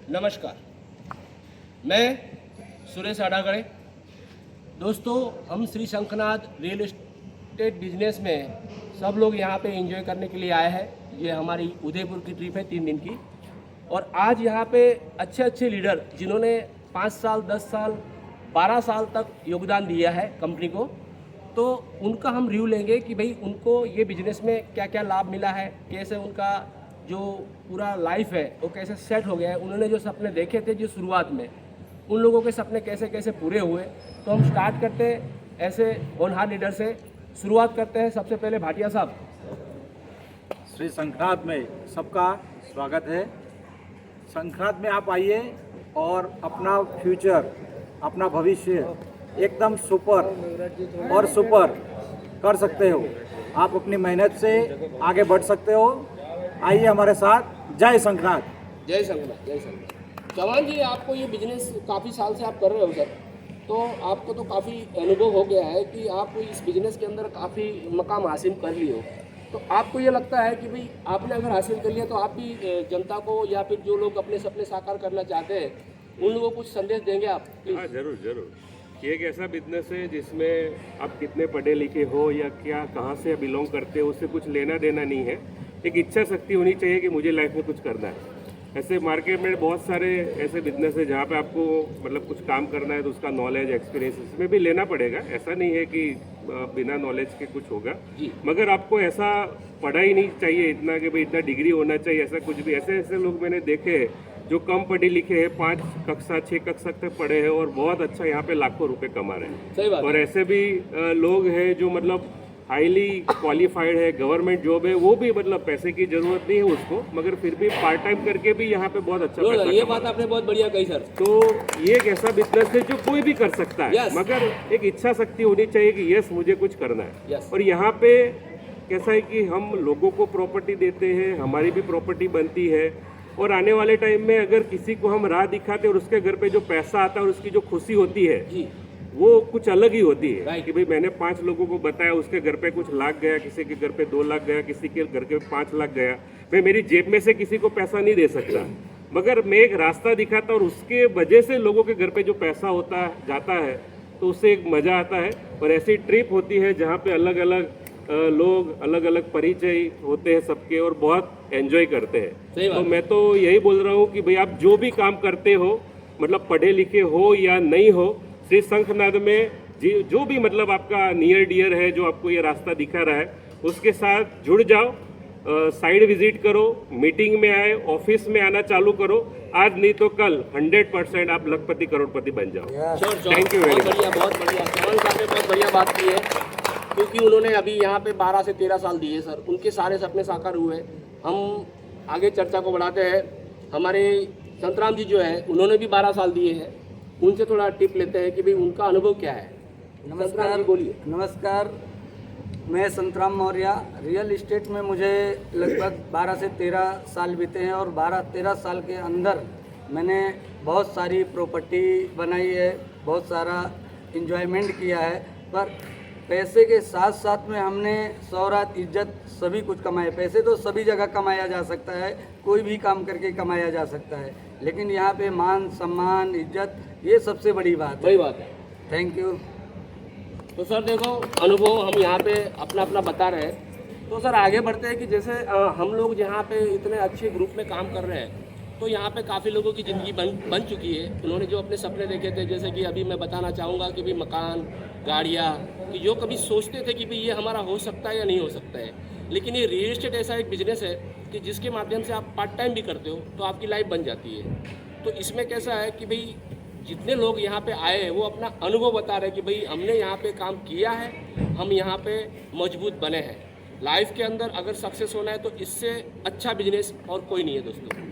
नमस्कार, मैं सुरेश अडागड़े। दोस्तों, हम Shri Shankhnath real estate business में सब लोग यहाँ पे एंजॉय करने के लिए आए हैं। ये हमारी उदयपुर की ट्रिप है 3 दिन की। और आज यहाँ पे अच्छे अच्छे लीडर जिन्होंने 5 साल, 10 साल, 12 साल तक योगदान दिया है कंपनी को, तो उनका हम रिव्यू लेंगे कि भाई उनको ये बिजनेस में क्या क्या लाभ मिला है, कैसे उनका जो पूरा लाइफ है वो कैसे सेट हो गया है, उन्होंने जो सपने देखे थे जो शुरुआत में, उन लोगों के सपने कैसे कैसे पूरे हुए। तो हम स्टार्ट करते हैं ऐसे होनहार लीडर से। शुरुआत करते हैं सबसे पहले भाटिया साहब। श्री शंखनाथ में सबका स्वागत है। शंखनाथ में आप आइए और अपना फ्यूचर, अपना भविष्य एकदम सुपर और सुपर कर सकते हो। आप अपनी मेहनत से आगे बढ़ सकते हो। आइए हमारे साथ। जय शंखनाथ। जय शंखनाथ, जय शंखनाथ। चौहान जी, आपको ये बिजनेस काफ़ी साल से आप कर रहे हो सर, तो आपको तो काफ़ी अनुभव हो गया है कि आप इस बिजनेस के अंदर काफ़ी मकाम हासिल कर लिए हो। तो आपको ये लगता है कि भाई आपने अगर हासिल कर लिया तो आप भी जनता को या फिर जो लोग अपने सपने साकार करना चाहते हैं उन लोगों को कुछ संदेश देंगे आप? हाँ, जरूर जरूर। ये एक ऐसा बिजनेस है जिसमें आप कितने पढ़े लिखे हो या क्या कहाँ से बिलोंग करते हो उससे कुछ लेना देना नहीं है। एक इच्छा शक्ति होनी चाहिए कि मुझे लाइफ में कुछ करना है। ऐसे मार्केट में बहुत सारे ऐसे बिजनेस है जहाँ पे आपको मतलब कुछ काम करना है तो उसका नॉलेज, एक्सपीरियंस इसमें भी लेना पड़ेगा। ऐसा नहीं है कि बिना नॉलेज के कुछ होगा, मगर आपको ऐसा पढ़ाई नहीं चाहिए इतना कि भाई इतना डिग्री होना चाहिए, ऐसा कुछ भी। ऐसे ऐसे लोग मैंने देखे हैं जो कम पढ़े लिखे हैं, 5 कक्षा 6 कक्षा तक पढ़े हैं और बहुत अच्छा यहाँ पे लाखों रुपए कमा रहे हैं। सही बात। और ऐसे भी लोग हैं जो मतलब हाईली क्वालिफाइड है, गवर्नमेंट जॉब है, वो भी मतलब पैसे की जरूरत नहीं है उसको, मगर फिर भी पार्ट टाइम करके भी यहाँ पे बहुत अच्छा पैसा ये बात आपने बहुत बढ़िया कही सर। तो ये एक ऐसा बिजनेस है जो कोई भी कर सकता है, मगर एक इच्छा शक्ति होनी चाहिए कि यस मुझे कुछ करना है। और यहाँ पे कैसा है कि हम लोगों को प्रॉपर्टी देते हैं, हमारी भी प्रॉपर्टी बनती है, और आने वाले टाइम में अगर किसी को हम राह दिखाते और उसके घर पे जो पैसा आता है और उसकी जो खुशी होती है वो कुछ अलग ही होती है। कि भाई मैंने 5 लोगों को बताया, उसके घर पे कुछ लाख गया, किसी के घर पे 2 लाख गया, किसी के घर के 5 लाख गया। मैं मेरी जेब में से किसी को पैसा नहीं दे सकता, मगर मैं एक रास्ता दिखाता और उसके वजह से लोगों के घर पे जो पैसा होता जाता है तो उससे एक मज़ा आता है। और ऐसी ट्रिप होती है जहाँ पे अलग अलग लोग, अलग अलग परिचय होते हैं सबके और बहुत एंजॉय करते हैं। तो मैं तो यही बोल रहा हूँ कि भाई आप जो भी काम करते हो, मतलब पढ़े लिखे हो या नहीं हो, श्री शंखनाथ में जो भी मतलब आपका नियर डियर है, जो आपको ये रास्ता दिखा रहा है, उसके साथ जुड़ जाओ, साइड विजिट करो, मीटिंग में आए, ऑफिस में आना चालू करो। आज नहीं तो कल 100% आप लखपति करोड़पति बन जाओ। Thank you very much. बहुत बढ़िया। चौहान साहब ने बहुत बढ़िया बात की है, क्योंकि उन्होंने अभी यहाँ पे 12 से 13 साल दिए सर, उनके सारे सपने साकार हुए। हम आगे चर्चा को बढ़ाते हैं। हमारे संतराम जी जो है उन्होंने भी 12 साल दिए हैं, उनसे थोड़ा टिप लेते हैं कि भाई उनका अनुभव क्या है। नमस्कार, बोलिए। नमस्कार, मैं संतराम मौर्य। रियल इस्टेट में मुझे लगभग 12 से 13 साल बीते हैं और 12-13 साल के अंदर मैंने बहुत सारी प्रॉपर्टी बनाई है, बहुत सारा इंजॉयमेंट किया है। पर पैसे के साथ साथ में हमने शौहरत, इज्जत सभी कुछ कमाए। पैसे तो सभी जगह कमाया जा सकता है, कोई भी काम करके कमाया जा सकता है, लेकिन यहाँ पे मान, सम्मान, इज्जत, ये सबसे बड़ी बात है। सही बात है। Thank you. तो सर देखो, अनुभव हम यहाँ पे अपना अपना बता रहे हैं। तो सर आगे बढ़ते हैं कि जैसे हम लोग जहाँ पे इतने अच्छे ग्रुप में काम कर रहे हैं, तो यहाँ पे काफ़ी लोगों की ज़िंदगी बन चुकी है। उन्होंने जो अपने सपने देखे थे, जैसे कि अभी मैं बताना चाहूँगा कि भाई मकान, गाड़ियाँ, कि जो कभी सोचते थे कि भाई ये हमारा हो सकता है या नहीं हो सकता है, लेकिन ये रियल एस्टेट ऐसा एक बिजनेस है कि जिसके माध्यम से आप पार्ट टाइम भी करते हो तो आपकी लाइफ बन जाती है। तो इसमें कैसा है कि भाई जितने लोग यहाँ पे आए हैं वो अपना अनुभव बता रहे हैं कि भाई हमने यहाँ पे काम किया है, हम यहाँ पे मजबूत बने हैं। लाइफ के अंदर अगर सक्सेस होना है तो इससे अच्छा बिजनेस और कोई नहीं है दोस्तों।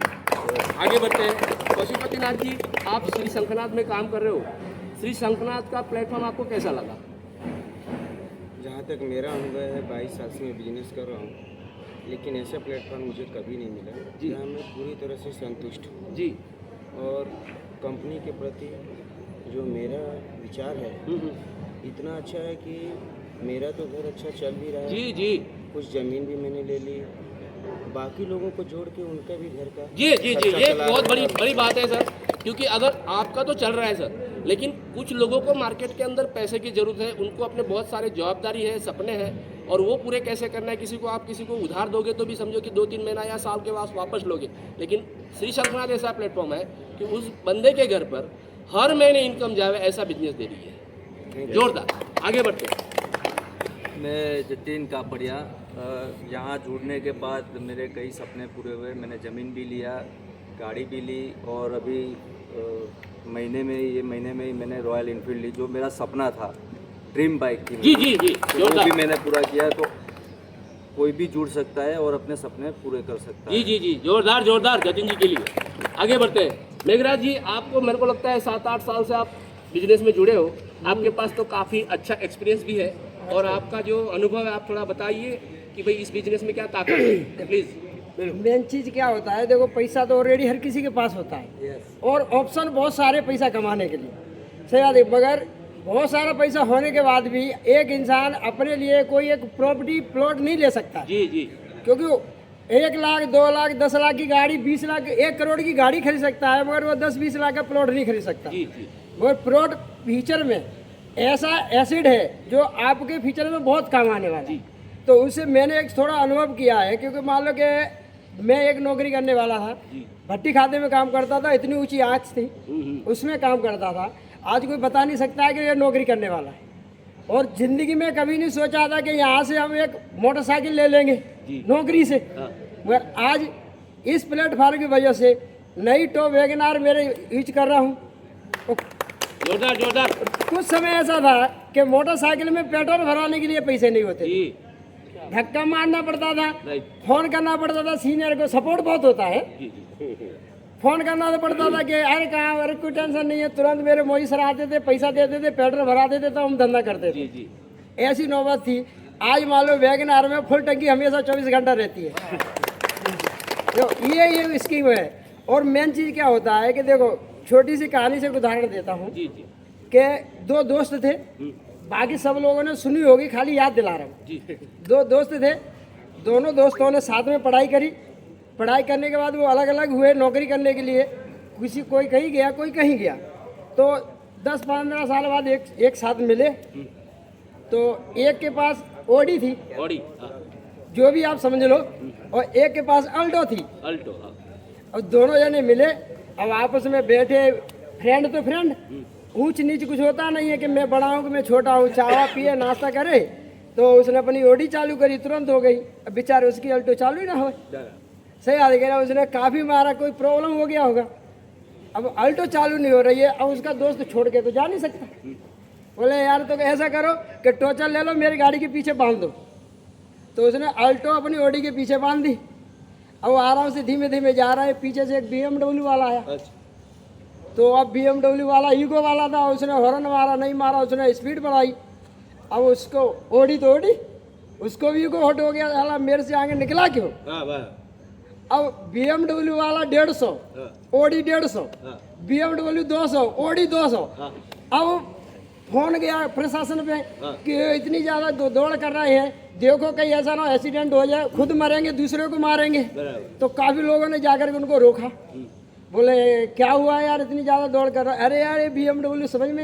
आगे बढ़ते हैं। पशुपतिनाथ जी, आप श्री शंखनाथ में काम कर रहे हो, श्री शंखनाथ का प्लेटफॉर्म आपको कैसा लगा? जहाँ तक मेरा अनुभव है, 22 साल से मैं बिजनेस कर रहा हूँ, लेकिन ऐसा प्लेटफॉर्म मुझे कभी नहीं मिला जहाँ मैं पूरी तरह से संतुष्ट हूँ जी। और कंपनी के प्रति जो मेरा विचार है इतना अच्छा है कि मेरा तो घर अच्छा चल भी रहा है। जी जी। कुछ ज़मीन भी मैंने ले ली बाकी लोगों को जोड़ के उनका भी घर का जी जी जी, खर्चा ये चला बहुत रहे हैं। बड़ी बात है सर, क्योंकि अगर आपका तो चल रहा है सर, लेकिन कुछ लोगों को मार्केट के अंदर पैसे की जरूरत है, उनको अपने बहुत सारे जवाबदारी है, सपने हैं, और वो पूरे कैसे करना है। किसी को आप किसी को उधार दोगे तो भी समझो कि 2-3 महीना या साल के बाद वापस लोगे, लेकिन श्री शंखनाथ ऐसा प्लेटफॉर्म है कि उस बंदे के घर पर हर महीने इनकम जाए ऐसा बिजनेस दे रही है। जोरदार, आगे बढ़ते हैं। मैं जतीन कापड़िया, यहाँ जुड़ने के बाद मेरे कई सपने पूरे हुए। मैंने ज़मीन भी लिया, गाड़ी भी ली, और अभी महीने में ही मैंने रॉयल इनफील्ड ली, जो मेरा सपना था, ड्रीम बाइक थी। जी जी जी, तो वो भी मैंने पूरा किया। तो कोई भी जुड़ सकता है और अपने सपने पूरे कर सकता है। जी जी जी, जोरदार जोरदार जतिन जी के लिए। आगे बढ़ते हैं। मेघराज जी, आपको मेरे को लगता है 7-8 साल से आप बिजनेस में जुड़े हो, आपके पास तो काफ़ी अच्छा एक्सपीरियंस भी है, और आपका जो अनुभव है आप थोड़ा बताइए कि भाई इस बिजनेस में क्या ताकत है, प्लीज़। मेन चीज़ क्या होता है, देखो पैसा तो ऑलरेडी हर किसी के पास होता है, और ऑप्शन बहुत सारे पैसा कमाने के लिए, सही बात है। मगर बहुत सारा पैसा होने के बाद भी एक इंसान अपने लिए कोई एक प्रॉपर्टी प्लॉट नहीं ले सकता, जी जी, क्योंकि 1 लाख 2 लाख 10 लाख की गाड़ी, 20 लाख 1 करोड़ की गाड़ी खरीद सकता है, मगर वो 10-20 लाख का प्लॉट नहीं खरीद सकता। जी जी, मगर प्लॉट फ्यूचर में ऐसा एसिड है जो आपके फ्यूचर में बहुत काम आने वाला है। तो उससे मैंने एक थोड़ा अनुभव किया है, क्योंकि मान लो कि मैं एक नौकरी करने वाला था, भट्टी खाते में काम करता था, इतनी ऊंची आँच थी, उसमें काम करता था। आज कोई बता नहीं सकता है कि ये नौकरी करने वाला है, और ज़िंदगी में कभी नहीं सोचा था कि यहाँ से हम एक मोटरसाइकिल ले लेंगे नौकरी से। मगर आज इस प्लेटफार्म की वजह से नई टॉप वैगनार मेरे यूज कर रहा हूँ। जोरदार जोरदार। कुछ समय ऐसा था कि मोटरसाइकिल में पेट्रोल भराने के लिए पैसे नहीं होते, जी, धक्का मारना पड़ता था, राइट, फोन करना पड़ता था, सीनियर को सपोर्ट बहुत होता है, जी जी, फोन करना तो पड़ता था कि अरे कहाँ, अरे कोई टेंशन नहीं है, तुरंत मेरे मोदी सर आते थे, पैसा देते थे, पेट्रोल भरा देते तो हम धंधा करते जी थे। जी, ऐसी नौबत थी। आज मान लो वैगनार में फुल टंकी हमेशा 24 घंटा रहती है। तो ये स्कीम है। और मेन चीज़ क्या होता है कि देखो, छोटी सी कहानी से एक उदाहरण देता हूँ जी जी, कि 2 दोस्त थे, बाकी सब लोगों ने सुनी होगी, खाली याद दिला रहा हूँ। जी 2 दोस्त थे, दोनों दोस्तों ने साथ में पढ़ाई करी। पढ़ाई करने के बाद वो अलग अलग हुए नौकरी करने के लिए, कोई कहीं गया, कोई कहीं गया। तो 10-15 साल बाद एक साथ मिले। तो एक के पास ओडी थी, ऑडी, जो भी आप समझ लो, और एक के पास अल्टो थी। अल्टो, हाँ, और दोनों जने मिले, अब आपस में बैठे, फ्रेंड तो फ्रेंड, ऊंच नीच कुछ होता नहीं है कि मैं बड़ा हूँ कि मैं छोटा हूँ, चावा पिए नाश्ता करे। तो उसने अपनी ओडी चालू करी, तुरंत हो गई। अब बेचारे उसकी अल्टो चालू ही ना हो, सही आ गया, उसने काफ़ी मारा, कोई प्रॉब्लम हो गया होगा। अब अल्टो चालू नहीं हो रही है, अब उसका दोस्त छोड़ के तो जा नहीं सकता। बोले यार तो ऐसा करो कि टोचर ले लो, मेरी गाड़ी के पीछे बांध दो। तो उसने अल्टो अपनी ओडी के पीछे बांध दी। अब वो आराम से धीमे धीमे जा रहा है, पीछे से एक BMW वाला आया। तो अब BMW वाला ईगो वाला था, उसने हॉर्न मारा, नहीं मारा, उसने स्पीड बढ़ाई। अब उसको ओडी तो ओडी, उसको भी ईगो हट हो गया, साला मेरे से आगे निकला क्यों। अब BMW वाला 150, ओडी 150, BMW 200, ओडी 200। अब फोन गया प्रशासन पे कि इतनी ज़्यादा दौड़ कर रहे हैं, देखो कहीं ऐसा ना एक्सीडेंट हो जाए, खुद मरेंगे दूसरे को मारेंगे। तो काफ़ी लोगों ने जाकर के उनको रोका। बोले क्या हुआ यार, इतनी ज़्यादा दौड़ कर रहा है। अरे यार ये BMW समझ में